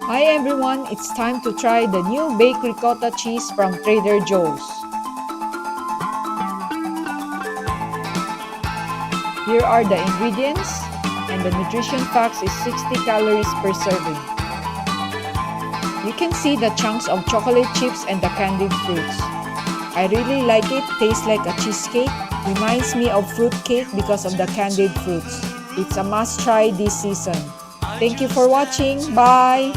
Hi everyone, it's time to try the new baked ricotta cheese from Trader Joe's. Here are the ingredients, and the nutrition facts is 60 calories per serving. You can see the chunks of chocolate chips and the candied fruits. I really like it, tastes like a cheesecake, reminds me of fruit cake because of the candied fruits. It's a must try this season. Thank you for watching, bye!